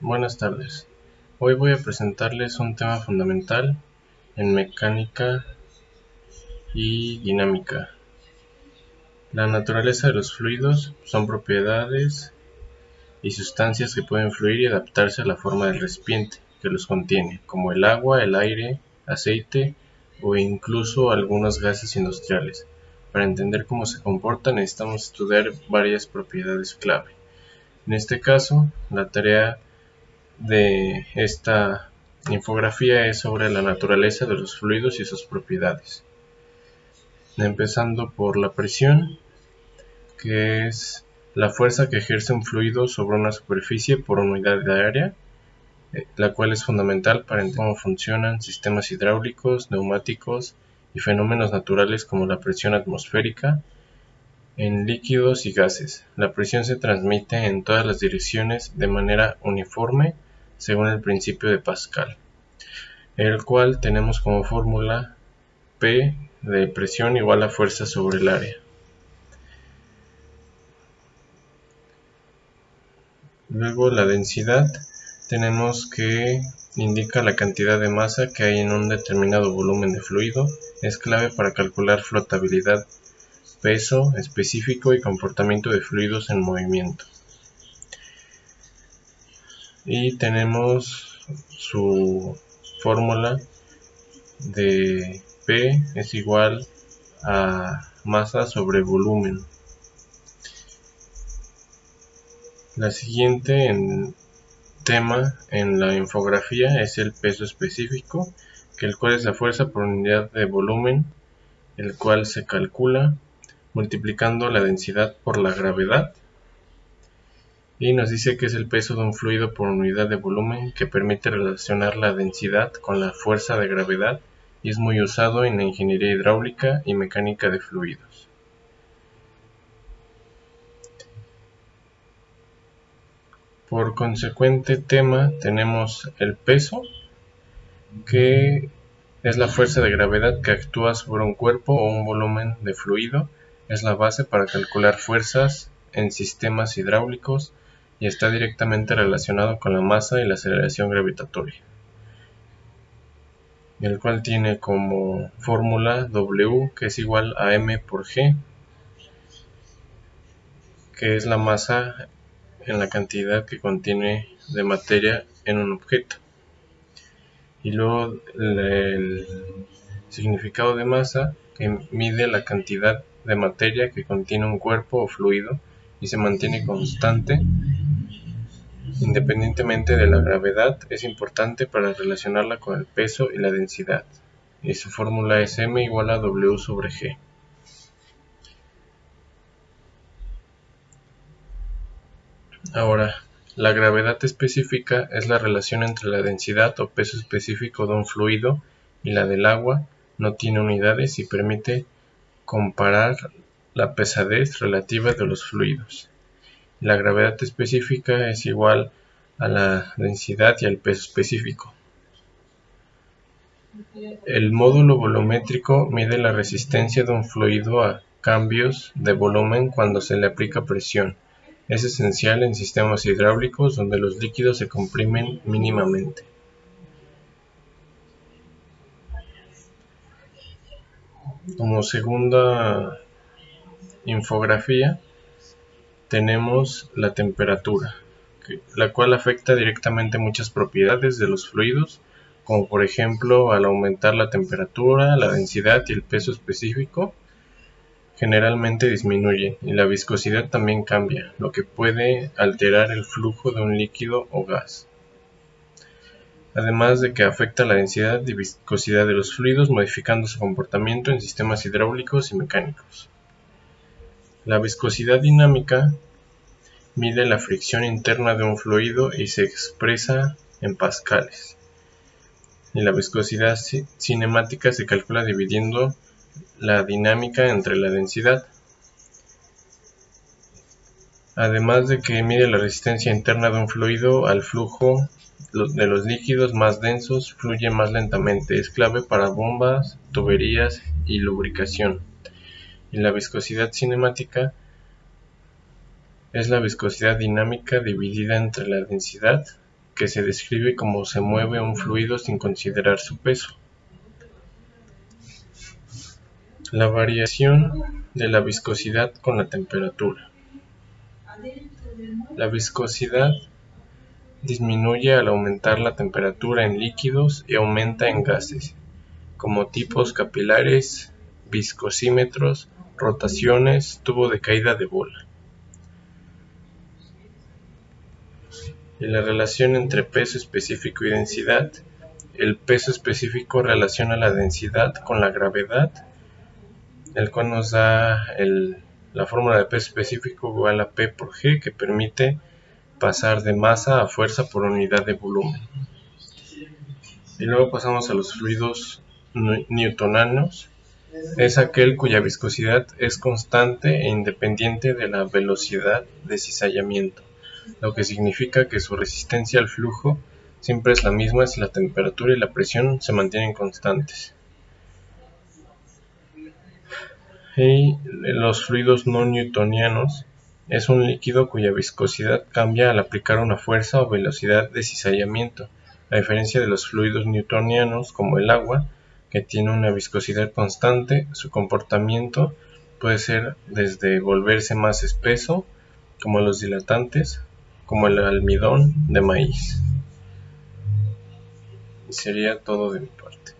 Buenas tardes. Hoy voy a presentarles un tema fundamental en mecánica y dinámica. La naturaleza de los fluidos son propiedades y sustancias que pueden fluir y adaptarse a la forma del recipiente que los contiene, como el agua, el aire, aceite o incluso algunos gases industriales. Para entender cómo se comportan necesitamos estudiar varias propiedades clave. En este caso, la tarea de esta infografía es sobre la naturaleza de los fluidos y sus propiedades. Empezando por la presión, que es la fuerza que ejerce un fluido sobre una superficie por unidad de área, la cual es fundamental para entender cómo funcionan sistemas hidráulicos, neumáticos y fenómenos naturales como la presión atmosférica en líquidos y gases. La presión se transmite en todas las direcciones de manera uniforme según el principio de Pascal, el cual tenemos como fórmula P de presión igual a fuerza sobre el área. Luego la densidad tenemos que indica la cantidad de masa que hay en un determinado volumen de fluido. Es clave para calcular flotabilidad, peso específico y comportamiento de fluidos en movimiento. Y tenemos su fórmula de P es igual a masa sobre volumen. La siguiente tema en la infografía es el peso específico, el cual es la fuerza por unidad de volumen, el cual se calcula multiplicando la densidad por la gravedad, y nos dice que es el peso de un fluido por unidad de volumen, que permite relacionar la densidad con la fuerza de gravedad y es muy usado en la ingeniería hidráulica y mecánica de fluidos. Por consecuente tema tenemos el peso, que es la fuerza de gravedad que actúa sobre un cuerpo o un volumen de fluido. Es la base para calcular fuerzas en sistemas hidráulicos y está directamente relacionado con la masa y la aceleración gravitatoria, el cual tiene como fórmula W, que es igual a m por g, que es la masa en la cantidad que contiene de materia en un objeto. Y luego el significado de masa, que mide la cantidad de materia que contiene un cuerpo o fluido y se mantiene constante independientemente de la gravedad. Es importante para relacionarla con el peso y la densidad, y su fórmula es m igual a w sobre g. Ahora, la gravedad específica es la relación entre la densidad o peso específico de un fluido y la del agua. No tiene unidades y permite comparar la pesadez relativa de los fluidos. La gravedad específica es igual a la densidad y al peso específico. El módulo volumétrico mide la resistencia de un fluido a cambios de volumen cuando se le aplica presión. Es esencial en sistemas hidráulicos donde los líquidos se comprimen mínimamente. Como segunda infografía tenemos la temperatura, la cual afecta directamente muchas propiedades de los fluidos, como por ejemplo al aumentar la temperatura, la densidad y el peso específico generalmente disminuyen, y la viscosidad también cambia, lo que puede alterar el flujo de un líquido o gas. Además de que afecta la densidad y viscosidad de los fluidos, modificando su comportamiento en sistemas hidráulicos y mecánicos. La viscosidad dinámica mide la fricción interna de un fluido y se expresa en pascales. Y la viscosidad cinemática se calcula dividiendo la dinámica entre la densidad. Además de que mide la resistencia interna de un fluido al flujo de los líquidos más densos, fluye más lentamente. Es clave para bombas, tuberías y lubricación. Y la viscosidad cinemática es la viscosidad dinámica dividida entre la densidad, que se describe cómo se mueve un fluido sin considerar su peso. La variación de la viscosidad con la temperatura. La viscosidad disminuye al aumentar la temperatura en líquidos y aumenta en gases, como tipos capilares, viscosímetros, rotaciones, tubo de caída de bola. Y la relación entre peso específico y densidad. El peso específico relaciona la densidad con la gravedad, el cual nos da la fórmula de peso específico igual a P por G, que permite pasar de masa a fuerza por unidad de volumen. Y luego pasamos a los fluidos newtonianos. Es aquel cuya viscosidad es constante e independiente de la velocidad de cizallamiento, lo que significa que su resistencia al flujo siempre es la misma si la temperatura y la presión se mantienen constantes. Y los fluidos no newtonianos es un líquido cuya viscosidad cambia al aplicar una fuerza o velocidad de cizallamiento, a diferencia de los fluidos newtonianos como el agua, que tiene una viscosidad constante. Su comportamiento puede ser desde volverse más espeso, como los dilatantes, como el almidón de maíz. Y sería todo de mi parte.